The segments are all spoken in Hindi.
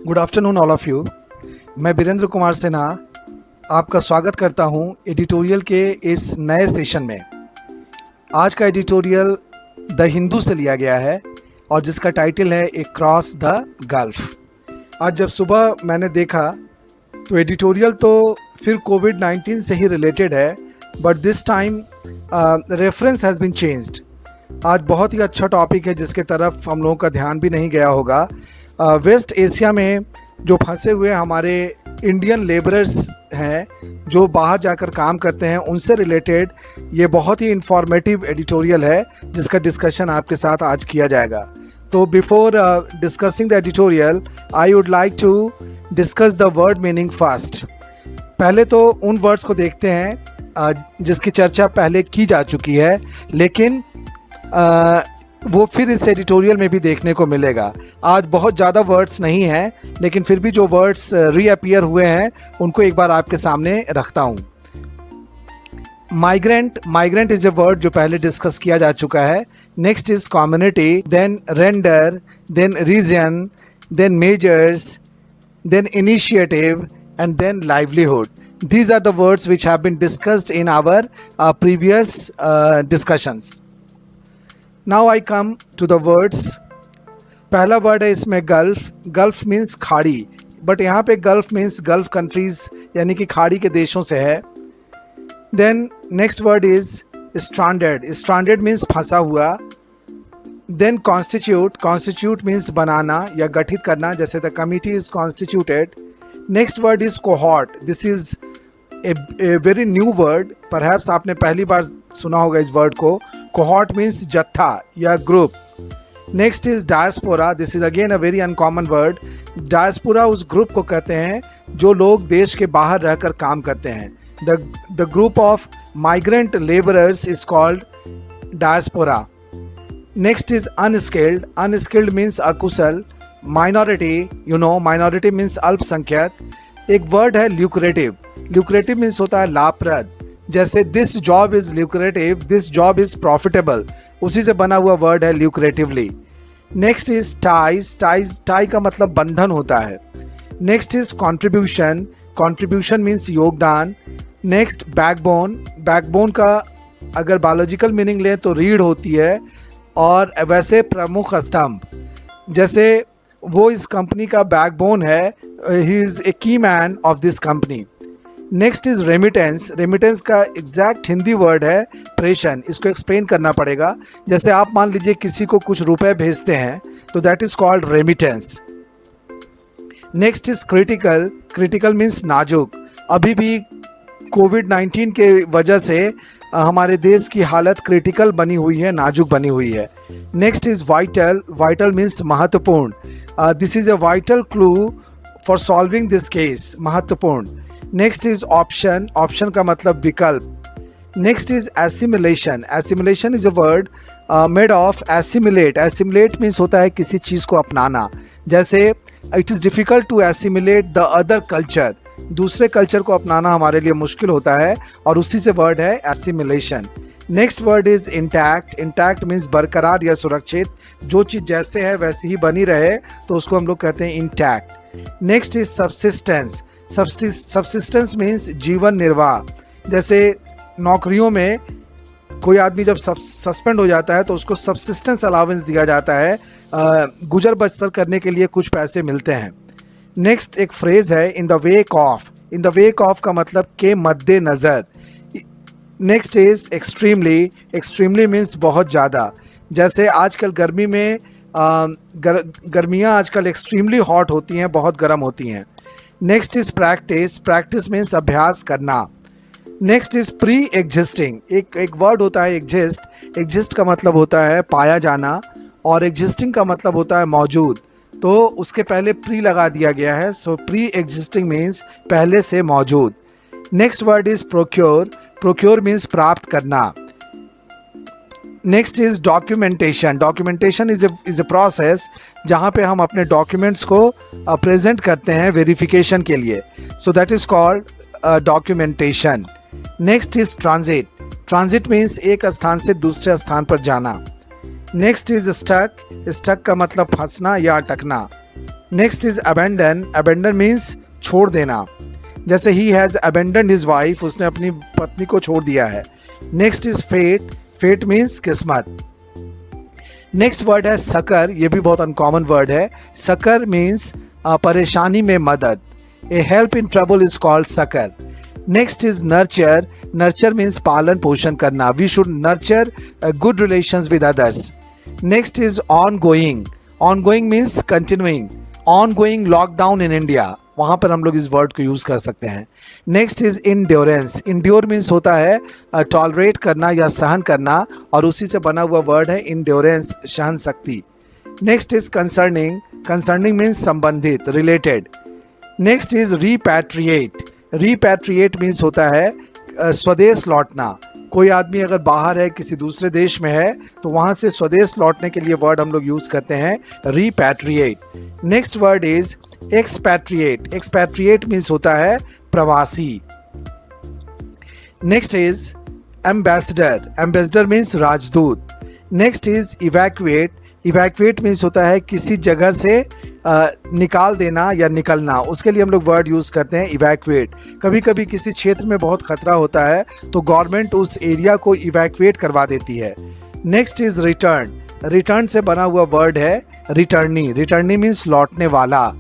Good afternoon all of you. मैं बीरेंद्र कुमार सिन्हा आपका स्वागत करता हूं एडिटोरियल के इस नए सेशन में। आज का एडिटोरियल द हिंदू से लिया गया है और जिसका टाइटल है ए क्रॉस द गल्फ। आज जब सुबह मैंने देखा तो एडिटोरियल तो फिर कोविड-19 से ही रिलेटेड है, but this time reference has been changed. आज बहुत ही अच्छा टॉपिक है जिसके तरफ हम लोगों का ध्यान भी नहीं गया होगा। वेस्ट एशिया में जो फंसे हुए हमारे इंडियन लेबरर्स हैं जो बाहर जाकर काम करते हैं, उनसे रिलेटेड ये बहुत ही इंफॉर्मेटिव एडिटोरियल है जिसका डिस्कशन आपके साथ आज किया जाएगा। तो before discussing the editorial I would like to discuss the word meaning first. पहले तो उन वर्ड्स को देखते हैं जिसकी चर्चा पहले की जा चुकी है, लेकिन वो फिर इस एडिटोरियल में भी देखने को मिलेगा। आज बहुत ज़्यादा वर्ड्स नहीं हैं, लेकिन फिर भी जो वर्ड्स रीअपियर हुए हैं उनको एक बार आपके सामने रखता हूँ। माइग्रेंट इज़ ए वर्ड जो पहले डिस्कस किया जा चुका है। Next is community, then render, then region, then measures, then initiative and then livelihood. These are the words which have been discussed in our previous discussions. Now I come to the words. पहला वर्ड है इसमें गल्फ। गल्फ मीन्स खाड़ी, बट यहाँ पे गल्फ मीन्स गल्फ कंट्रीज यानी कि खाड़ी के देशों से है। Then next word is stranded. Stranded means फंसा हुआ। Then constitute. कॉन्स्टिट्यूट मीन्स बनाना या गठित करना, जैसे the committee is constituted. Next word is cohort. This is a very new word, perhaps आपने पहली बार सुना होगा इस वर्ड को। कोहॉर्ट मीन्स जत्था या group. Next is diaspora. This is again a very uncommon word. Diaspora उस ग्रुप को कहते हैं जो लोग देश के बाहर रहकर काम करते हैं। The group of migrant labourers is called diaspora. Next is unskilled. Unskilled means अकुशल। माइनॉरिटी, माइनॉरिटी मीन्स अल्पसंख्यक। एक वर्ड है ल्यूक्रेटिव। ल्यूक्रेटिव मीन्स होता है लाभप्रद, जैसे this job is lucrative, this job is profitable, उसी से बना हुआ वर्ड है lucratively. Next is ties. Tie का मतलब बंधन होता है। Next is contribution. Contribution means योगदान। Next backbone. बैकबोन का अगर बायोलॉजिकल मीनिंग लें तो रीढ़ होती है, और वैसे प्रमुख स्तंभ, जैसे वो इस कंपनी का बैकबोन है, ही इज़ ए की man of this company. Next is remittance. Remittance का एग्जैक्ट हिंदी वर्ड है प्रेषण। इसको एक्सप्लेन करना पड़ेगा। जैसे आप मान लीजिए किसी को कुछ रुपए भेजते हैं तो that is called remittance. Next is critical. Critical means नाजुक। अभी भी कोविड-19 के वजह से हमारे देश की हालत क्रिटिकल बनी हुई है, नाजुक बनी हुई है। Next is vital. Vital means महत्वपूर्ण। This is a vital clue for solving this case, महत्वपूर्ण। Next is option. ऑप्शन का मतलब विकल्प। Next is assimilation. Assimilation is a word made of assimilate. Assimilate means होता है किसी चीज़ को अपनाना, जैसे it is difficult to assimilate the other culture. दूसरे कल्चर को अपनाना हमारे लिए मुश्किल होता है, और उसी से वर्ड है assimilation. Next word is intact. Intact means बरकरार या सुरक्षित, जो चीज़ जैसे है वैसी ही बनी रहे तो उसको हम लोग कहते हैं intact. Next is subsistence. Subsistence means जीवन निर्वाह, जैसे नौकरियों में कोई आदमी जब सस्पेंड हो जाता है तो उसको सब्सिस्टेंस अलाउंस दिया जाता है, गुजर बसर करने के लिए कुछ पैसे मिलते हैं। नेक्स्ट एक फ्रेज है in the wake of. In the wake of का मतलब के मद्दे नज़र। Next is extremely. Extremely means बहुत ज़्यादा, जैसे आजकल गर्मी में गर्मियाँ आजकल एक्सट्रीमली हॉट होती हैं, बहुत गर्म होती हैं। Next is practice. Practice means अभ्यास करना। Next is pre existing. एक वर्ड होता है एग्जिस्ट। एग्जिस्ट का मतलब होता है पाया जाना, और एग्जिस्टिंग का मतलब होता है मौजूद, तो उसके पहले प्री लगा दिया गया है। सो प्री एग्जिस्टिंग मीन्स पहले से मौजूद। Next word is procure. Procure means प्राप्त करना। Next is documentation. Documentation is a process जहाँ पे हम अपने डॉक्यूमेंट्स को प्रेजेंट करते हैं वेरिफिकेशन के लिए, so that is called documentation. Next is transit. Transit means एक स्थान से दूसरे स्थान पर जाना। Next is stuck. स्टक का मतलब फंसना या अटकना। Next is abandon. Abandon means छोड़ देना. जैसे he has abandon his wife, उसने अपनी पत्नी को छोड़ दिया है. Next is fate. Fate means किस्मत. नेक्स्ट वर्ड है सकर. ये भी बहुत अनकॉमन वर्ड है. सकर मीन्स परेशानी में मदद. A help in trouble is called succour. Next is nurture. Nurture means पालन पोषण करना. We should nurture good relations with others. Next is on going. On going means continuing. On going lockdown in India, वहाँ पर हम लोग इस वर्ड को यूज़ कर सकते हैं. Next is endurance. Endure means होता है टॉलरेट करना या सहन करना, और उसी से बना हुआ वर्ड है इंड्योरेंस, सहन शक्ति. Next is concerning. Concerning means संबंधित, related. Next is repatriate. Repatriate means होता है स्वदेश लौटना. कोई आदमी अगर बाहर है, किसी दूसरे देश में है, तो वहाँ से स्वदेश लौटने के लिए वर्ड हम लोग यूज़ करते हैं repatriate. Next word is expatriate. Expatriate means होता है प्रवासी. Next is ambassador. Ambassador means राजदूत. Next is evacuate. Evacuate means होता है किसी जगह से निकाल देना या निकलना. उसके लिए हम लोग वर्ड यूज़ करते हैं इवैक्यूएट. कभी कभी किसी क्षेत्र में बहुत खतरा होता है तो गवर्नमेंट उस एरिया को इवैक्यूएट करवा देती है. Next is return. रिटर्न से बना हुआ वर्ड है रिटर्नी. रिटर्नी मीन्स लौटने वाला.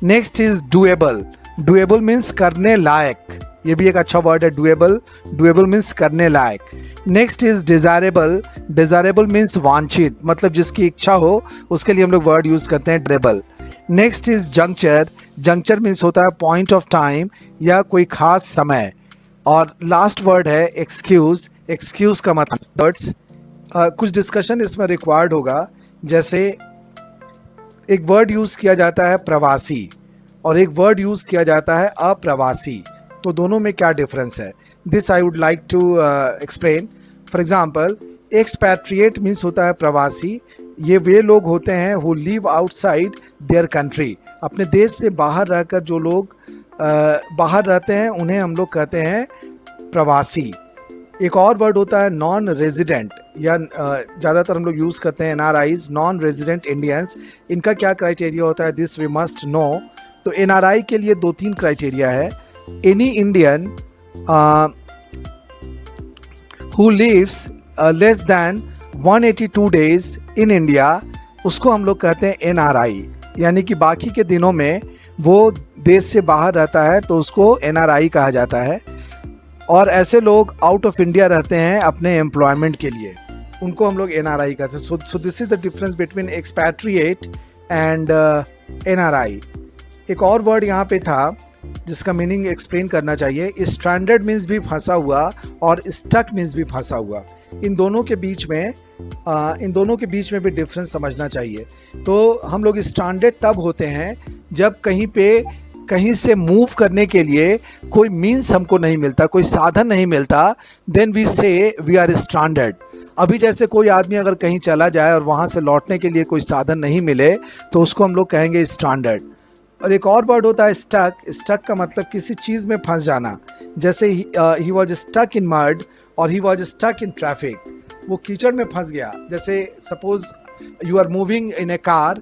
Next is doable. Doable means करने लायक. ये भी एक अच्छा वर्ड है डूएबल. डूएबल मीन्स करने लायक. Next is desirable. Desirable means वांछित, मतलब जिसकी इच्छा हो, उसके लिए हम लोग वर्ड यूज करते हैं desirable. Next is juncture. Juncture means होता है पॉइंट ऑफ टाइम या कोई खास समय. और लास्ट वर्ड है एक्सक्यूज. एक्सक्यूज का मतलब वर्ड्स कुछ डिस्कशन इसमें रिक्वायर्ड होगा. जैसे एक वर्ड यूज किया जाता है प्रवासी और एक वर्ड यूज किया जाता है अप्रवासी, तो दोनों में क्या डिफरेंस है, this I would like to explain. For example, expatriate means होता है प्रवासी. ये वे लोग होते हैं who live outside their country. अपने देश से बाहर रहकर जो लोग बाहर रहते हैं उन्हें हम लोग कहते हैं प्रवासी. एक और वर्ड होता है नॉन रेजिडेंट, या ज़्यादातर हम लोग यूज़ करते हैं NRIs, नॉन रेजिडेंट इंडियंस. इनका क्या क्राइटेरिया होता है, दिस वी मस्ट नो. तो NRI के लिए 2-3 क्राइटेरिया है. Any Indian who lives less than 182 days in India, उसको हम लोग कहते हैं NRI. यानी कि बाकी के दिनों में वो देश से बाहर रहता है तो उसको NRI कहा जाता है. और ऐसे लोग आउट ऑफ इंडिया रहते हैं अपने एम्प्लॉयमेंट के लिए, उनको हम लोग NRI कहते हैं. So this is the difference between expatriate and NRI. एक और वर्ड यहाँ पे था जिसका मीनिंग एक्सप्लेन करना चाहिए. स्ट्रैंडेड मीन्स भी फंसा हुआ और स्टक मीन्स भी फंसा हुआ. इन दोनों के बीच में भी डिफरेंस समझना चाहिए. तो हम लोग स्ट्रैंडेड तब होते हैं जब कहीं से मूव करने के लिए कोई मीन्स हमको नहीं मिलता, कोई साधन नहीं मिलता, देन वी से वी आर स्ट्रैंडेड. अभी जैसे कोई आदमी अगर कहीं चला जाए और वहाँ से लौटने के लिए कोई साधन नहीं मिले तो उसको हम लोग कहेंगे स्ट्रैंडेड. और एक और वर्ड होता है स्टक. स्टक का मतलब किसी चीज़ में फंस जाना. जैसे he was stuck in mud और he was stuck in traffic. वो कीचड़ में फंस गया. जैसे suppose you are moving in a car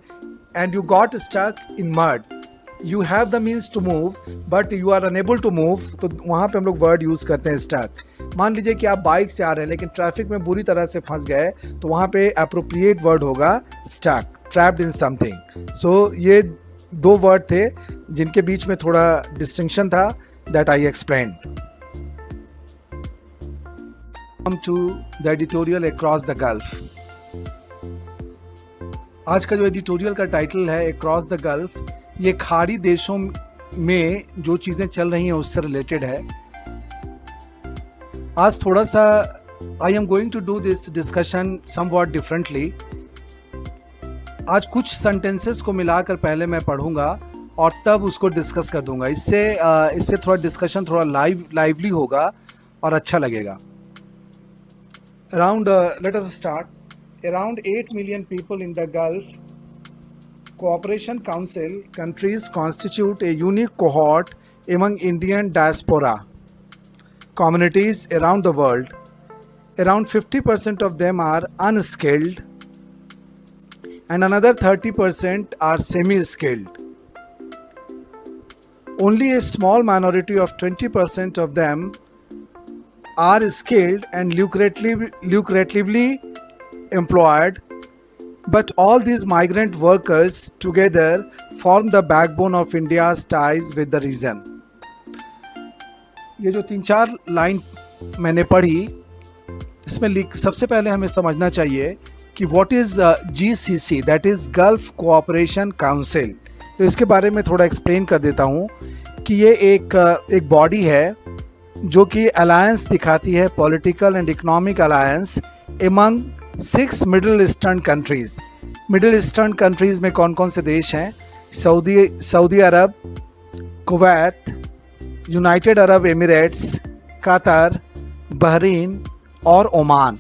and you got stuck in mud. You have the means to move but you are unable to move, तो वहाँ पे हम लोग वर्ड यूज़ करते हैं स्टक. मान लीजिए कि आप बाइक से आ रहे हैं लेकिन ट्रैफिक में बुरी तरह से फंस गए, तो वहाँ पे अप्रोप्रिएट वर्ड होगा स्टक, ट्रैप्ड इन समथिंग. सो ये 2 वर्ड थे जिनके बीच में थोड़ा डिस्टिंक्शन था, that I explain. Come to the editorial across the Gulf. आज का जो एडिटोरियल का टाइटल है अक्रॉस द गल्फ, ये खाड़ी देशों में जो चीज़ें चल रही हैं उससे रिलेटेड है. आज थोड़ा सा I am going to do this discussion somewhat differently. आज कुछ सेंटेंसेस को मिलाकर पहले मैं पढ़ूंगा और तब उसको डिस्कस कर दूंगा. इससे थोड़ा डिस्कशन थोड़ा लाइवली होगा और अच्छा लगेगा. Let us start. Around 8 million people in the Gulf Cooperation Council countries constitute a unique cohort among Indian diaspora communities around the world. Around 50% of them are unskilled and another 30% are semi-skilled. only a small minority of 20% of them are skilled and lucratively employed, but all these migrant workers together form the backbone of India's ties with the region. ये जो 3-4 लाइन मैंने पढ़ी, इसमें सबसे पहले हमें समझना चाहिए कि what is GCC, that is gulf cooperation council. तो इसके बारे में थोड़ा एक्सप्लेन कर देता हूँ कि ये एक बॉडी है जो कि अलायंस दिखाती है, political and economic alliance among 6 Middle Eastern countries. Middle Eastern countries में कौन कौन से देश हैं? Saudi Arabia, Kuwait, United Arab Emirates, Qatar, Bahrain और ओमान।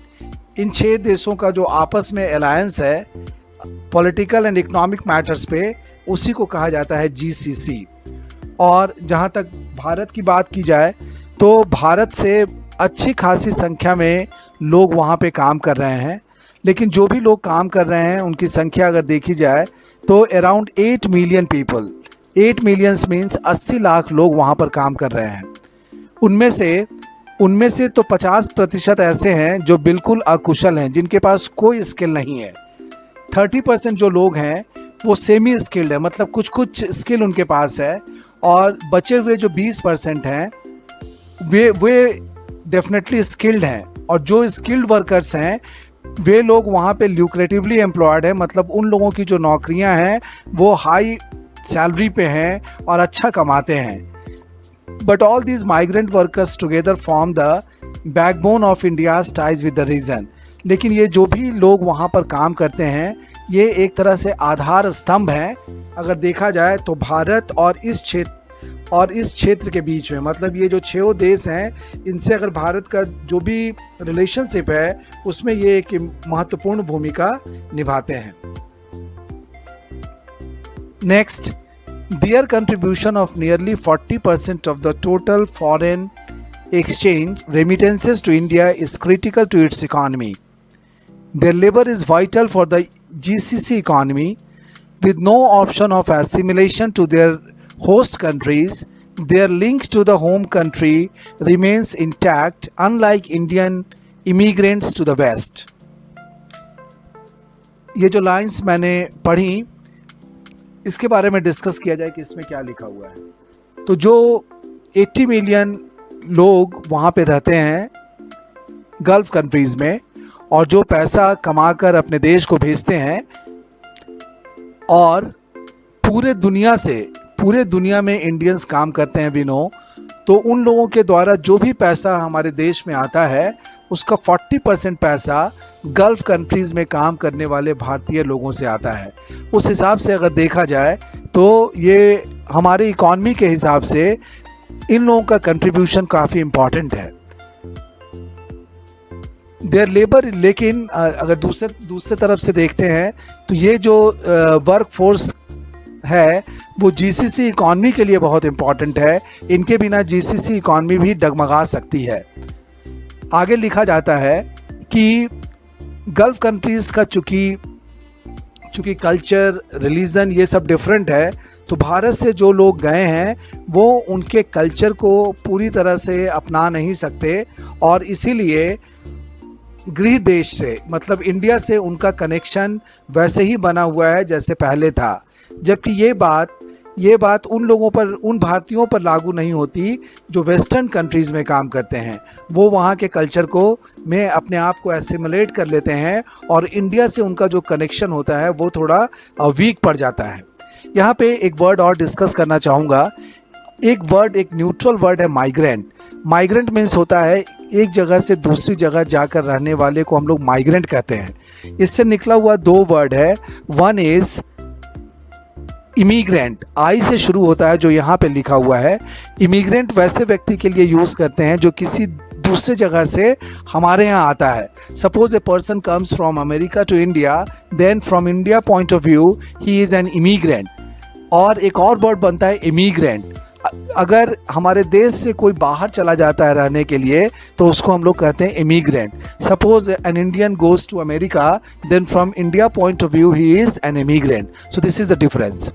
इन 6 देशों का जो आपस में अलायंस है पॉलिटिकल एंड इकोनॉमिक मैटर्स पे, उसी को कहा जाता है GCC। और जहाँ तक भारत की बात की जाए तो भारत से अच्छी खासी संख्या में लोग वहाँ पे काम कर रहे हैं, लेकिन जो भी लोग काम कर रहे हैं उनकी संख्या अगर देखी जाए तो around 8 million people, 8 millions means 80 lakh लोग वहाँ पर काम कर रहे हैं। उनमें से तो 50% ऐसे हैं जो बिल्कुल अकुशल हैं, जिनके पास कोई स्किल नहीं है। 30% जो लोग हैं वो सेमी स्किल्ड है, मतलब कुछ स्किल उनके पास है, और बचे हुए जो 20% हैं वे डेफिनेटली स्किल्ड हैं। और जो स्किल्ड वर्कर्स हैं वे लोग वहाँ पे ल्यूक्रेटिवली एम्प्लॉयड है, मतलब उन लोगों की जो नौकरियाँ हैं वो हाई सैलरी पे हैं और अच्छा कमाते हैं। But all these migrant workers together form the backbone of India's ties with the region. लेकिन ये जो भी लोग वहाँ पर काम करते हैं ये एक तरह से आधार स्तंभ हैं अगर देखा जाए तो भारत और इस क्षेत्र के बीच में। मतलब ये जो 6 देश हैं इनसे अगर भारत का जो भी रिलेशनशिप है उसमें ये एक महत्वपूर्ण भूमिका निभाते हैं। Next, their contribution of nearly 40% of the total foreign exchange remittances to India is critical to its economy. Their labor is vital for the GCC economy. With no option of assimilation to their host countries, their link to the home country remains intact, unlike Indian immigrants to the West. ये जो लाइन्स मैंने पढ़ी इसके बारे में डिस्कस किया जाए कि इसमें क्या लिखा हुआ है। तो जो 80 मिलियन लोग वहाँ पे रहते हैं गल्फ कंट्रीज़ में, और जो पैसा कमाकर अपने देश को भेजते हैं, और पूरे दुनिया में इंडियंस काम करते हैं विनो, तो उन लोगों के द्वारा जो भी पैसा हमारे देश में आता है उसका 40% पैसा गल्फ कंट्रीज़ में काम करने वाले भारतीय लोगों से आता है। उस हिसाब से अगर देखा जाए तो ये हमारी इकॉनमी के हिसाब से इन लोगों का कंट्रीब्यूशन काफ़ी इम्पॉर्टेंट है। देयर लेबर, लेकिन अगर दूसरे तरफ से देखते हैं तो ये जो वर्क फोर्स है वो GCC इकॉनमी के लिए बहुत इम्पॉर्टेंट है। इनके बिना GCC इकॉनमी भी डगमगा सकती है। आगे लिखा जाता है कि गल्फ कंट्रीज़ का चूँकि कल्चर, रिलीजन ये सब डिफरेंट है, तो भारत से जो लोग गए हैं वो उनके कल्चर को पूरी तरह से अपना नहीं सकते, और इसीलिए गृह देश से मतलब इंडिया से उनका कनेक्शन वैसे ही बना हुआ है जैसे पहले था। जबकि ये बात उन भारतीयों पर लागू नहीं होती जो वेस्टर्न कंट्रीज़ में काम करते हैं। वो वहाँ के कल्चर को में अपने आप को एसिमुलेट कर लेते हैं, और इंडिया से उनका जो कनेक्शन होता है वो थोड़ा वीक पड़ जाता है। यहाँ पे एक वर्ड और डिस्कस करना चाहूँगा। एक न्यूट्रल वर्ड है माइग्रेंट। माइग्रेंट मीन्स होता है एक जगह से दूसरी जगह जाकर रहने वाले को हम लोग माइग्रेंट कहते हैं। इससे निकला हुआ 2 वर्ड है। वन इज़ इमिग्रेंट, आई से शुरू होता है जो यहाँ पे लिखा हुआ है। इमिग्रेंट वैसे व्यक्ति के लिए यूज़ करते हैं जो किसी दूसरे जगह से हमारे यहाँ आता है। Suppose a person comes from America to India, then from India point of view he is an immigrant. और एक और वर्ड बनता है इमिग्रेंट। अगर हमारे देश से कोई बाहर चला जाता है रहने के लिए तो उसको हम लोग कहते हैं immigrant. Suppose an Indian goes to America, then from India point of view he is an immigrant. So this is the difference.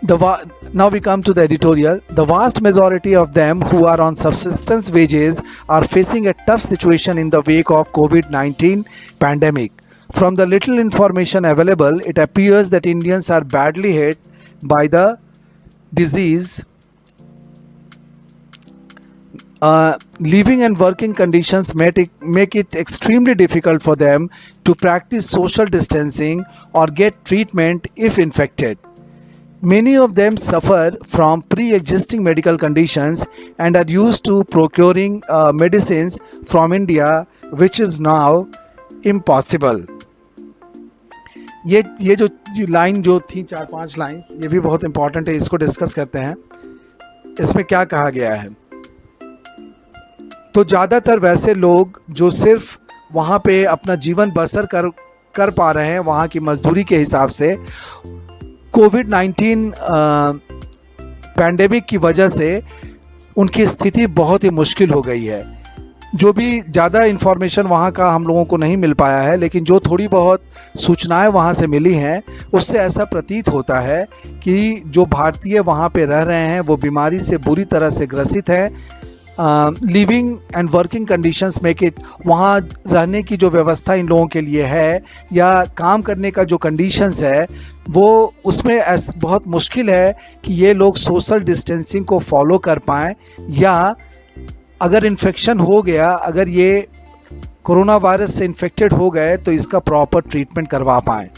Now we come to the editorial. The vast majority of them who are on subsistence wages are facing a tough situation in the wake of COVID-19 pandemic. From the little information available, it appears that Indians are badly hit by the disease. Living and working conditions make it extremely difficult for them to practice social distancing or get treatment if infected. Many of them suffer from pre-existing medical conditions and are used to procuring medicines from India, which is now impossible. ये जो लाइन जो थी 4-5 लाइंस, ये भी बहुत इंपॉर्टेंट है, इसको डिस्कस करते हैं. इसमें क्या कहा गया है? तो ज़्यादातर वैसे लोग जो सिर्फ वहाँ पे अपना जीवन बसर कर पा रहे हैं वहाँ की मजदूरी के हिसाब से, कोविड-19 पैंडेमिक की वजह से उनकी स्थिति बहुत ही मुश्किल हो गई है. जो भी ज़्यादा इन्फॉर्मेशन वहाँ का हम लोगों को नहीं मिल पाया है, लेकिन जो थोड़ी बहुत सूचनाएं वहाँ से मिली हैं उससे ऐसा प्रतीत होता है कि जो भारतीय वहाँ पे रह रहे हैं वो बीमारी से बुरी तरह से ग्रसित हैं. Living and working conditions make it, वहाँ रहने की जो व्यवस्था इन लोगों के लिए है या काम करने का जो कंडीशंस है वो उसमें बहुत मुश्किल है कि ये लोग सोशल डिस्टेंसिंग को फॉलो कर पाएँ, या अगर इन्फेक्शन हो गया, अगर ये कोरोना वायरस से इन्फेक्टेड हो गए तो इसका प्रॉपर ट्रीटमेंट करवा पाएँ.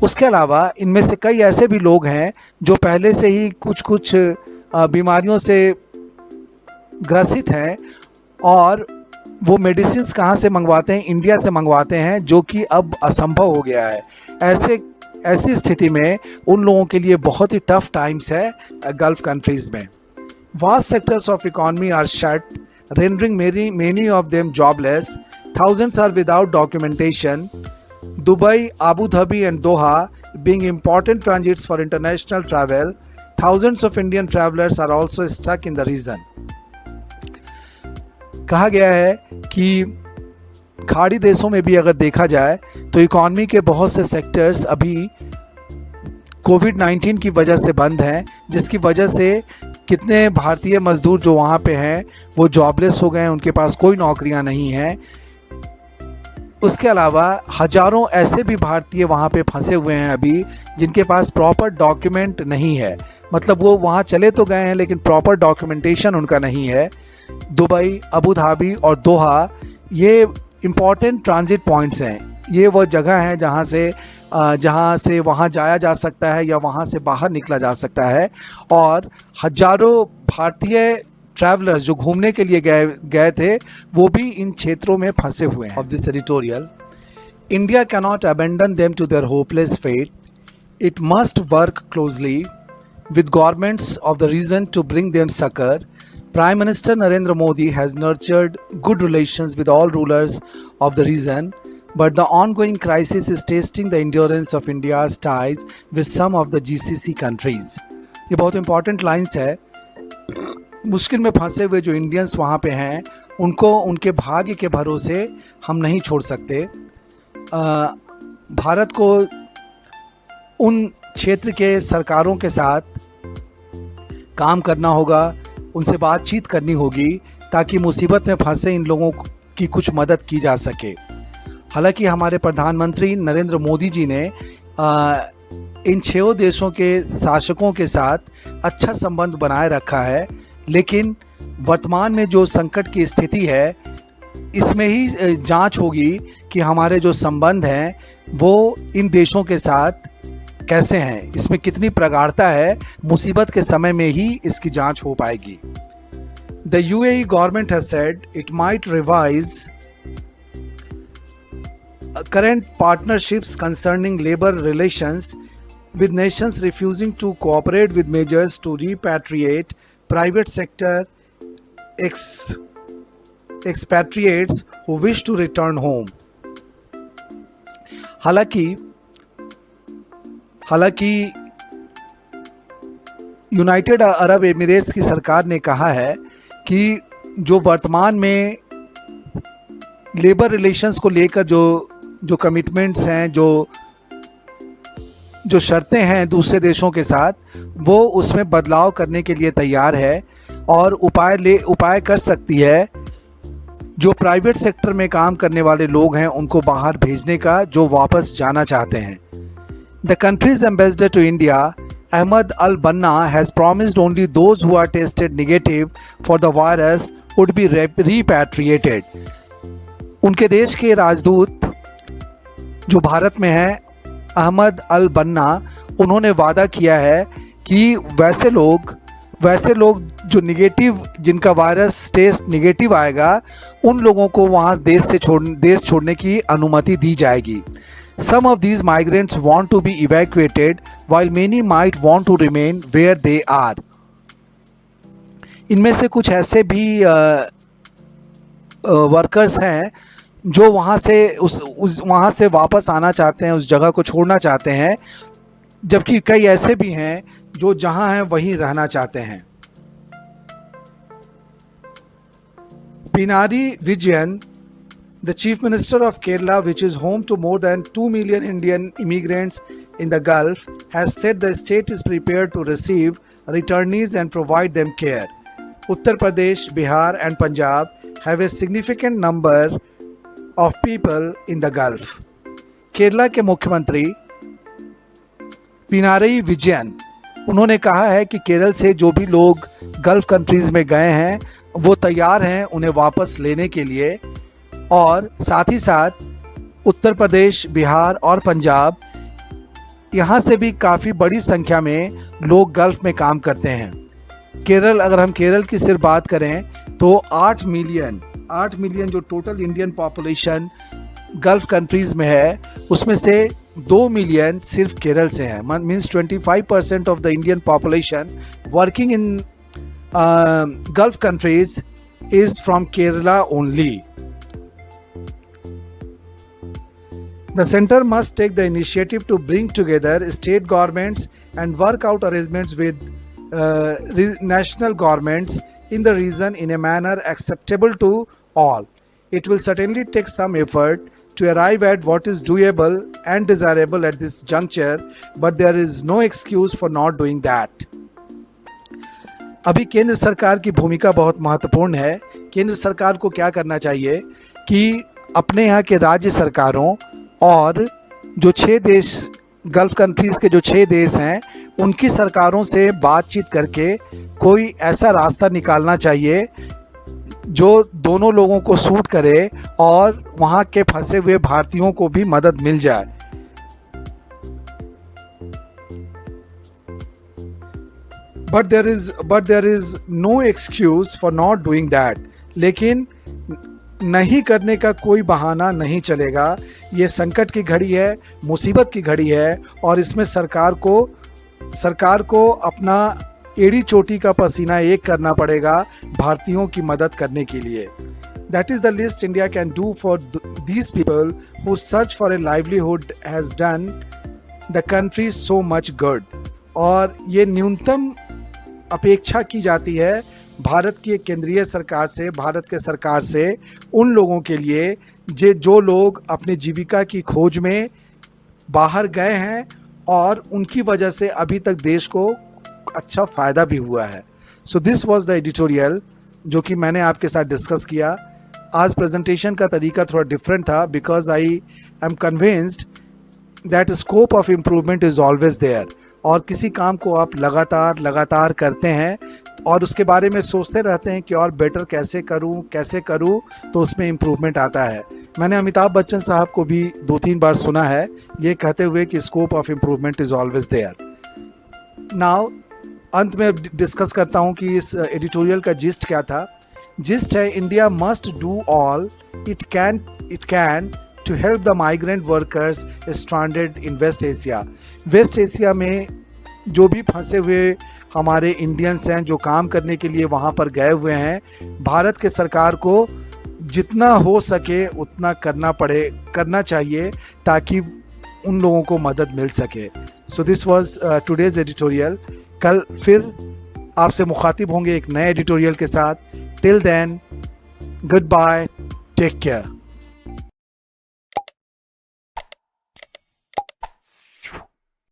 उसके अलावा इनमें से कई ऐसे भी लोग हैं जो पहले से ही कुछ बीमारियों से ग्रसित हैं और वो मेडिसिन्स कहाँ से मंगवाते हैं? इंडिया से मंगवाते हैं, जो कि अब असंभव हो गया है. ऐसी स्थिति में उन लोगों के लिए बहुत ही टफ टाइम्स है गल्फ कंट्रीज़ में. Vast sectors of economy are shut, rendering many of them jobless. Thousands are without documentation. Dubai, Abu Dhabi and Doha being important transits for international travel, thousands of Indian travelers are also stuck in the region. कहा गया है कि खाड़ी देशों में भी अगर देखा जाए तो इकॉनमी के बहुत से सेक्टर्स अभी कोविड-19 की वजह से बंद हैं, जिसकी वजह से कितने भारतीय मजदूर जो वहाँ पे हैं वो जॉबलेस हो गए हैं, उनके पास कोई नौकरियाँ नहीं हैं. उसके अलावा हजारों ऐसे भी भारतीय वहाँ पे फंसे हुए हैं अभी जिनके पास प्रॉपर डॉक्यूमेंट नहीं है. मतलब वो वहाँ चले तो गए हैं लेकिन प्रॉपर डॉक्यूमेंटेशन उनका नहीं है. दुबई, अबू धाबी और दोहा ये इम्पॉर्टेंट ट्रांजिट पॉइंट्स हैं. ये वो जगह है जहाँ से वहाँ जाया जा सकता है या वहाँ से बाहर निकला जा सकता है, और हजारों भारतीय ट्रैवलर्स जो घूमने के लिए गए थे वो भी इन क्षेत्रों में फंसे हुए हैं. Of this editorial, India cannot abandon them to their hopeless fate. It must work closely with governments of the region to bring them succor. Prime Minister Narendra Modi has nurtured good relations with all rulers of the region, but the ongoing crisis is testing the endurance of India's ties with some of the GCC countries. ये बहुत important lines है. मुश्किल में फंसे हुए जो इंडियंस वहाँ पे हैं उनको उनके भाग्य के भरोसे हम नहीं छोड़ सकते. भारत को उन क्षेत्र के सरकारों के साथ काम करना होगा, उनसे बातचीत करनी होगी ताकि मुसीबत में फंसे इन लोगों की कुछ मदद की जा सके. हालांकि हमारे प्रधानमंत्री नरेंद्र मोदी जी ने इन 6 देशों के शासकों के साथ अच्छा संबंध बनाए रखा है, लेकिन वर्तमान में जो संकट की स्थिति है इसमें ही जांच होगी कि हमारे जो संबंध हैं वो इन देशों के साथ कैसे हैं, इसमें कितनी प्रगाढ़ता है. मुसीबत के समय में ही इसकी जांच हो पाएगी. The UAE government has said it might revise current partnerships concerning labor relations with nations refusing to cooperate with measures to repatriate private sector expatriates who wish to return home. हालांकि यूनाइटेड अरब एमिरेट्स की सरकार ने कहा है कि जो वर्तमान में लेबर रिलेशंस को लेकर जो कमिटमेंट्स हैं, जो शर्तें हैं दूसरे देशों के साथ, वो उसमें बदलाव करने के लिए तैयार है और उपाय कर सकती है जो प्राइवेट सेक्टर में काम करने वाले लोग हैं उनको बाहर भेजने का, जो वापस जाना चाहते हैं। The country's ambassador to India Ahmad al-Banna has promised only those who are tested negative for the virus would be repatriated. उनके देश के राजदूत जो भारत में हैं, अहमद अल बन्ना, उन्होंने वादा किया है कि वैसे लोग जो निगेटिव, जिनका वायरस टेस्ट निगेटिव आएगा, उन लोगों को वहाँ देश छोड़ने की अनुमति दी जाएगी। Some of these migrants want to be evacuated, while many might want to remain where they are. इनमें से कुछ ऐसे भी वर्कर्स हैं जो वहाँ से वापस आना चाहते हैं, उस जगह को छोड़ना चाहते हैं, जबकि कई ऐसे भी हैं जो जहाँ हैं वहीं रहना चाहते हैं। Pinarayi Vijayan, the Chief Minister of Kerala, which is home to more than 2 million Indian immigrants in the Gulf, has said the state is prepared to receive returnees and provide them care. Uttar Pradesh, Bihar and Punjab have a significant number of people in the Gulf. Kerala के मुख्यमंत्री पिनारई विजयन, उन्होंने कहा है कि केरल से जो भी लोग गल्फ कंट्रीज़ में गए हैं वो तैयार हैं उन्हें वापस लेने के लिए, और साथ ही साथ उत्तर प्रदेश, बिहार और पंजाब, यहाँ से भी काफ़ी बड़ी संख्या में लोग गल्फ़ में काम करते हैं। केरल, अगर हम केरल की सिर्फ बात करें तो 8 मिलियन जो total Indian population gulf countries में है, उसमें से 2 मिलियन सिर्फ केरल से हैं। Means 25% of the Indian population working in gulf countries is from Kerala only. The center must take the initiative to bring together state governments and work out arrangements with national governments in the region in a manner acceptable to all. It will certainly take some effort to arrive at what is doable and desirable at this juncture, but there is no excuse for not doing that. अभी केंद्र सरकार की भूमिका बहुत महत्वपूर्ण है। केंद्र सरकार को क्या करना चाहिए कि अपने यहाँ के राज्य सरकारों और जो 6 देश, गल्फ़ कंट्रीज़ के जो 6 देश हैं, उनकी सरकारों से बातचीत करके कोई ऐसा रास्ता निकालना चाहिए जो दोनों लोगों को सूट करे और वहाँ के फंसे हुए भारतीयों को भी मदद मिल जाए। But there is no excuse for not doing that. लेकिन नहीं करने का कोई बहाना नहीं चलेगा। ये संकट की घड़ी है, मुसीबत की घड़ी है, और इसमें सरकार को अपना एड़ी चोटी का पसीना एक करना पड़ेगा भारतीयों की मदद करने के लिए। That is the least India can do for these people whose search for a livelihood has done the country so much good. और ये न्यूनतम अपेक्षा की जाती है भारत की केंद्रीय सरकार से, भारत के सरकार से, उन लोगों के लिए जो लोग अपने जीविका की खोज में बाहर गए हैं और उनकी वजह से अभी तक देश को अच्छा फ़ायदा भी हुआ है। So this was the editorial जो कि मैंने आपके साथ डिस्कस किया। आज प्रेजेंटेशन का तरीका थोड़ा डिफरेंट था because I am convinced that scope of improvement is always there. और किसी काम को आप लगातार करते हैं और उसके बारे में सोचते रहते हैं कि और बेटर कैसे करूं, तो उसमें इम्प्रूवमेंट आता है। मैंने अमिताभ बच्चन साहब को भी 2-3 बार सुना है ये कहते हुए कि scope of improvement is always there. Now अंत में डिस्कस करता हूं कि इस एडिटोरियल का जिस्ट क्या था। जिस्ट है, India must do all it can to help the migrant workers stranded in West Asia. West Asia में जो भी फंसे हुए हमारे इंडियंस हैं जो काम करने के लिए वहाँ पर गए हुए हैं, भारत के सरकार को जितना हो सके उतना करना चाहिए ताकि उन लोगों को मदद मिल सके। So this was today's editorial. कल फिर आपसे मुखातिब होंगे एक नए एडिटोरियल के साथ। Till then, goodbye, take care.